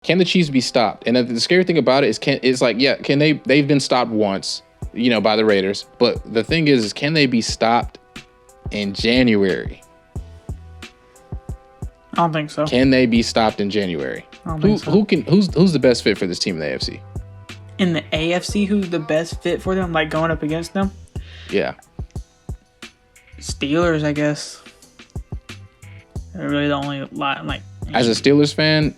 Can the Chiefs be stopped? And the scary thing about it is can they've been stopped once, by the Raiders. But the thing is can they be stopped in January? I don't think so. Can they be stopped in January? I don't think so. Who's the best fit for this team in the AFC? In the AFC, who's the best fit for them, like going up against them? Yeah. Steelers, I guess. They're really the only lot, like. As a Steelers fan,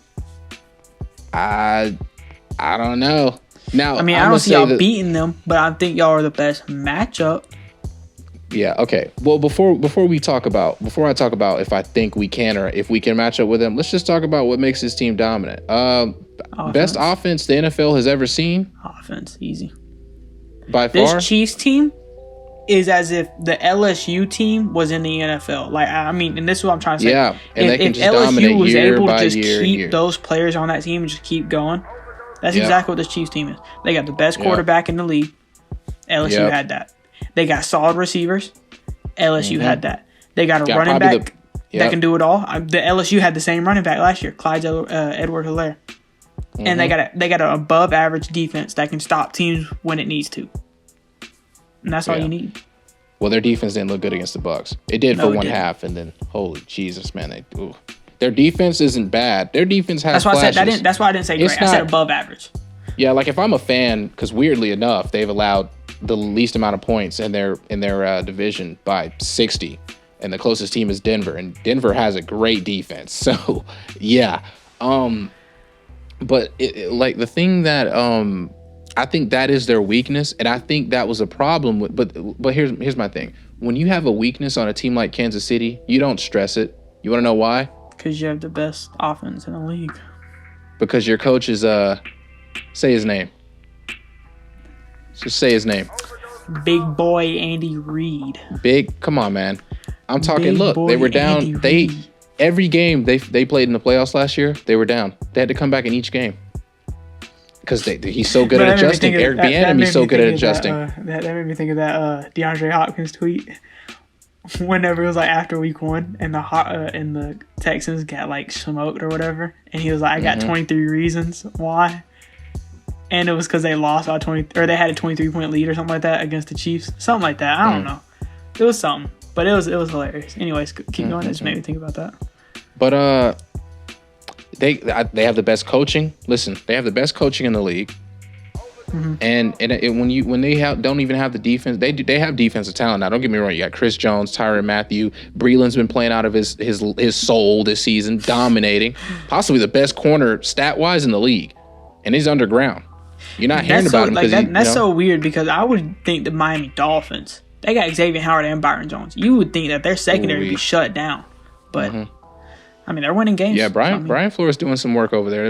I don't know. Now, I mean, I don't see y'all beating them, but I think y'all are the best matchup. Yeah. Okay. Well, before I talk about if I think we can or if we can match up with them, let's just talk about what makes this team dominant. Best offense the NFL has ever seen. Offense, easy. By far, this Chiefs team is as if the LSU team was in the NFL. Like, I mean, and this is what I'm trying to say. Yeah, and they can just LSU dominate was year able to by just year. keep those players on that team and just keep going, that's exactly what this Chiefs team is. They got the best quarterback in the league. LSU had that. They got solid receivers. LSU had that. They got a running back that can do it all. The LSU had the same running back last year, Clyde Edwards-Helaire. And they got an above average defense that can stop teams when it needs to. And that's all you need. Well, their defense didn't look good against the Bucs. It did for one half, and then holy Jesus, man, their defense isn't bad. Their defense has flashes. That's why I didn't say great. I said above average. Yeah, like if I'm a fan, because weirdly enough, they've allowed the least amount of points in their division by 60, and the closest team is Denver, and Denver has a great defense. So yeah, but like the thing that I think that is their weakness, and I think that was a problem with. But here's my thing: when you have a weakness on a team like Kansas City, you don't stress it. You want to know why? Because you have the best offense in the league. Because your coach is say his name. Just say his name. Big boy Andy Reid. Come on, man. I'm talking. Look, they were down. Every game they played in the playoffs last year, they were down. They had to come back in each game because he's so good at adjusting. Eric Bieniemy's so good at adjusting. That made me think of that DeAndre Hopkins tweet. Whenever it was like after week 1 and the Texans got like smoked or whatever, and he was like, "I got 23 reasons why." And it was because they lost by 20, or they had a 23-point lead or something like that against the Chiefs. Something like that. I don't know. It was something, but it was hilarious. Anyways, keep going. It just made me think about that. But they have the best coaching. Listen, they have the best coaching in the league. And when they don't even have the defense, they have defensive talent now. Don't get me wrong. You got Chris Jones, Tyrann Mathieu, Breeland's been playing out of his soul this season, dominating, possibly the best corner stat wise in the league, and he's underground. You're not hearing about him because that's so weird because I would think the Miami Dolphins, they got Xavier Howard and Byron Jones. You would think that their secondary would be shut down, but I mean they're winning games. Yeah, Brian Flores doing some work over there.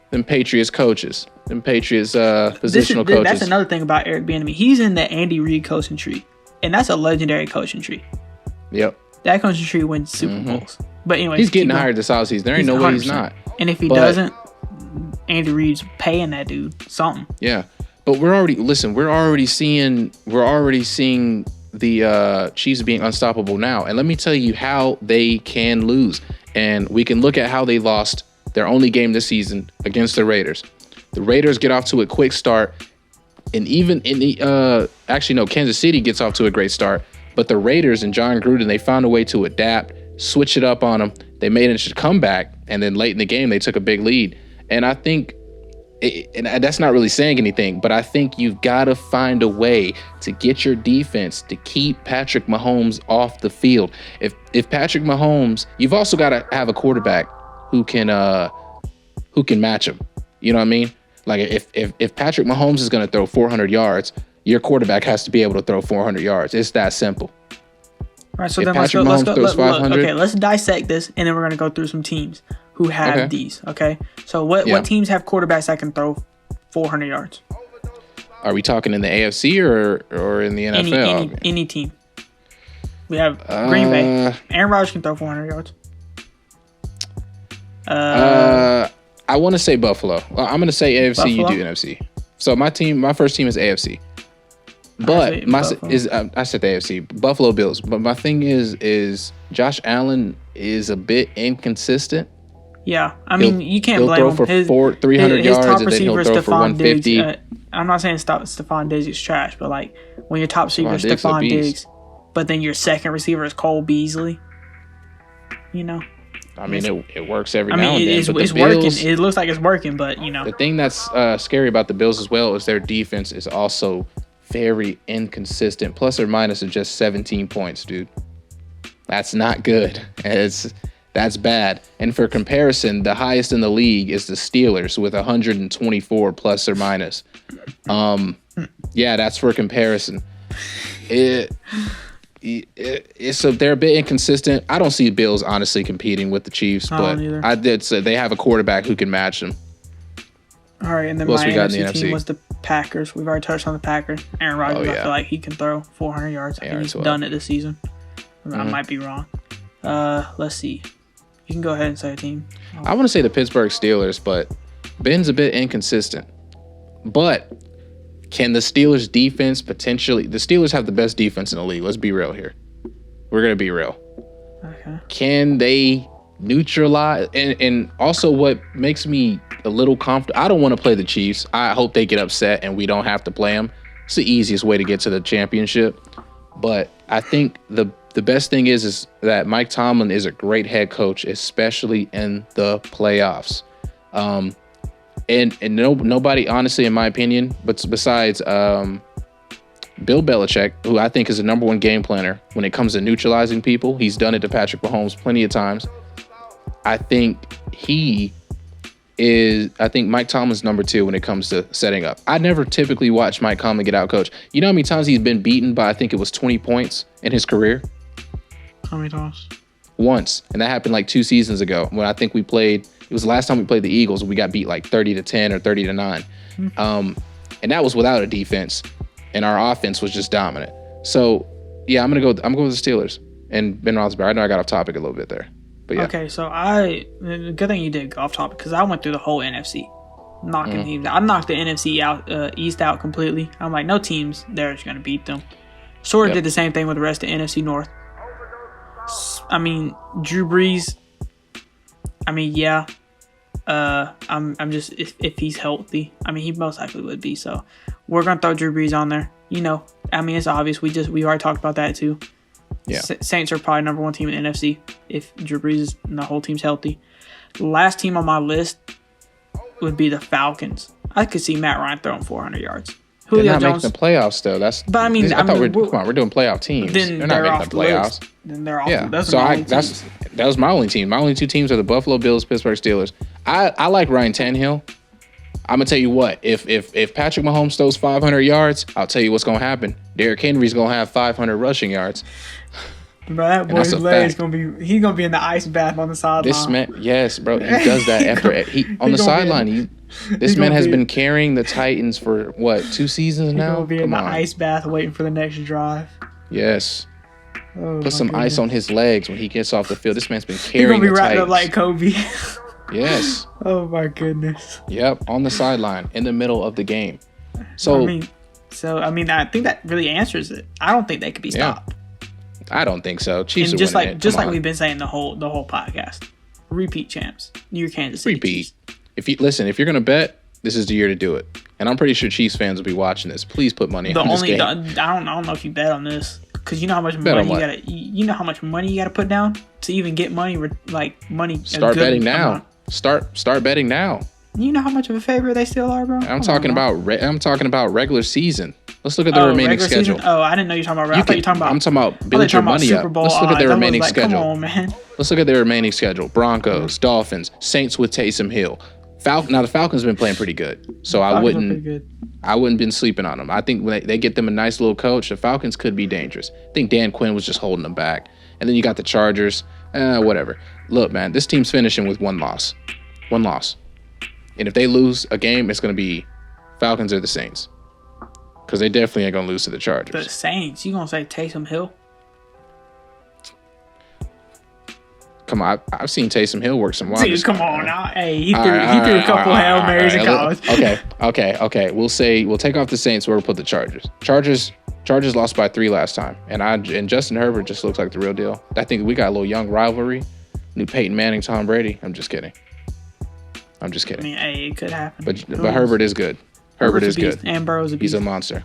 Them Patriots coaches, them Patriots positional coaches. That's another thing about Eric Bieniemy. He's in the Andy Reid coaching tree, and that's a legendary coaching tree. Yep. That coaching tree wins Super Bowls. But anyway, he's getting hired this offseason. There ain't no way he's not. And if he doesn't, Andy Reid's paying that dude something. Yeah, but we're already seeing the Chiefs being unstoppable now, and let me tell you how they can lose. And we can look at how they lost their only game this season against the Raiders. The Raiders get off to a quick start, and even in the Kansas City gets off to a great start. But the Raiders and John Gruden, they found a way to adapt, switch it up on them. They made a comeback, and then late in the game, they took a big lead. And I think, and that's not really saying anything, but I think you've got to find a way to get your defense to keep Patrick Mahomes off the field. If Patrick Mahomes, you've also got to have a quarterback who can match him. You know what I mean? Like if Patrick Mahomes is going to throw 400 yards, your quarterback has to be able to throw 400 yards. It's that simple. All right, so then let's dissect this, and then we're going to go through some teams who have these, okay? So what teams have quarterbacks that can throw 400 yards? Are we talking in the AFC or in the NFL? Any team. We have Green Bay. Aaron Rodgers can throw 400 yards. I want to say Buffalo. I'm going to say AFC, Buffalo? You do NFC. So my first team is AFC. But I said the AFC, Buffalo Bills. But my thing is Josh Allen is a bit inconsistent. Yeah, I mean, you can't he'll blame throw him. for 300 his yards, top and then he'll receiver is throw for Stephon Diggs. 150. I'm not saying Stephon Diggs is trash, but like when your top receiver is Diggs a Stephon beast. Diggs, but then your second receiver is Cole Beasley, you know. I mean, it works every I now mean, and then. it's But the working. Bills, It looks like it's working, but you know. the thing that's scary about the Bills as well is their defense is also very inconsistent. Plus or minus of just 17 points, dude. That's not good. That's bad. And for comparison, the highest in the league is the Steelers with 124 plus or minus. Yeah, that's for comparison. They're a bit inconsistent. I don't see Bills honestly competing with the Chiefs, but I did say they have a quarterback who can match them. All right, and then my NFC team was the Packers. We've already touched on the Packers. Aaron Rodgers, I feel like he can throw 400 yards. I think he's done it this season. I might be wrong. Let's see. You can go ahead and say a team. I want to say the Pittsburgh Steelers, but Ben's a bit inconsistent. But can the Steelers defense potentially... The Steelers have the best defense in the league. Let's be real here. We're going to be real. Okay. Can they neutralize... And also what makes me a little confident... I don't want to play the Chiefs. I hope they get upset and we don't have to play them. It's the easiest way to get to the championship. But I think the best thing is that Mike Tomlin is a great head coach, especially in the playoffs. And nobody, honestly, in my opinion, but besides Bill Belichick, who I think is the number one game planner when it comes to neutralizing people. He's done it to Patrick Mahomes plenty of times. I think Mike Tomlin's number two when it comes to setting up. I never typically watch Mike Tomlin get out coached. You know how many times he's been beaten by, I think it was 20 points in his career? How many times? Once. And that happened like 2 seasons ago when I think we played. It was the last time we played the Eagles. We got beat like 30-10 or 30-9. And that was without a defense. And our offense was just dominant. So, yeah, I'm going with the Steelers and Ben Roethlisberger. I know I got off topic a little bit there. But yeah. Okay, so good thing you did go off topic because I went through the whole NFC. Knocking teams out. I knocked the NFC East out completely. I'm like, no teams there is going to beat them. Sort of did the same thing with the rest of the NFC North. I mean, Drew Brees. I mean, yeah. I'm just if he's healthy. I mean, he most likely would be. So we're gonna throw Drew Brees on there. You know, I mean, it's obvious. We already talked about that too. Yeah. Saints are probably number one team in the NFC if Drew Brees and the whole team's healthy. The last team on my list would be the Falcons. I could see Matt Ryan throwing 400 yards. They're not making the playoffs though. But I mean, we're doing playoff teams. Then they're not making the playoffs. Then they're off. Yeah. That was my only team. My only 2 teams are the Buffalo Bills, Pittsburgh Steelers. I like Ryan Tannehill. I'm gonna tell you what. If Patrick Mahomes throws 500 yards, I'll tell you what's gonna happen. Derrick Henry's gonna have 500 rushing yards. Bro, that boy's leg is he's gonna be in the ice bath on the sideline. This man, yes, bro, he does that after on the sideline. This man has been carrying the Titans for what, 2 seasons now? He's gonna be in the ice bath waiting for the next drive. Yes. Put some ice on his legs when he gets off the field. This man's been carrying the Titans. He's gonna be wrapped up like Kobe. Yes. Oh my goodness. Yep, on the sideline in the middle of the game. So I think that really answers it. I don't think they could be stopped. I don't think so. Chiefs and are winning it. Just like we've been saying the whole podcast. Repeat champs. You're Kansas City. Repeat. Chiefs. If you're gonna bet, this is the year to do it. And I'm pretty sure Chiefs fans will be watching this. Please put money on this game. I don't know if you bet on this because you know how much money you gotta. You know how much money you gotta put down to even get money. Money. Start betting now. Start betting now. You know how much of a favorite they still are, bro. I'm talking about regular season. Let's look at the remaining schedule. Season? Oh, I didn't know you were talking about. I thought you were talking about. I'm talking about build your money up. Let's look at their remaining schedule. Come on, man. Let's look at their remaining schedule. Broncos, Dolphins, Saints with Taysom Hill. Now the Falcons have been playing pretty good, so I wouldn't been sleeping on them. I think when they get them a nice little coach, the Falcons could be dangerous. I think Dan Quinn was just holding them back, and then you got the Chargers. Whatever. Look, man, this team's finishing with 1 loss. 1 loss. And if they lose a game, it's going to be Falcons or the Saints. Because they definitely ain't going to lose to the Chargers. The Saints? You going to say Taysom Hill? Come on, I've seen Taysom Hill work some wonders. Come on now. Hey, he threw a couple Hail Marys in college. Okay. We'll take off the Saints where we'll put the Chargers. Chargers lost by 3 last time. And Justin Herbert just looks like the real deal. I think we got a little young rivalry. New Peyton Manning, Tom Brady. I'm just kidding. I'm just kidding. I mean, hey, it could happen. But Herbert is good. Herbert is good. And Burrow's a beast. He's a monster.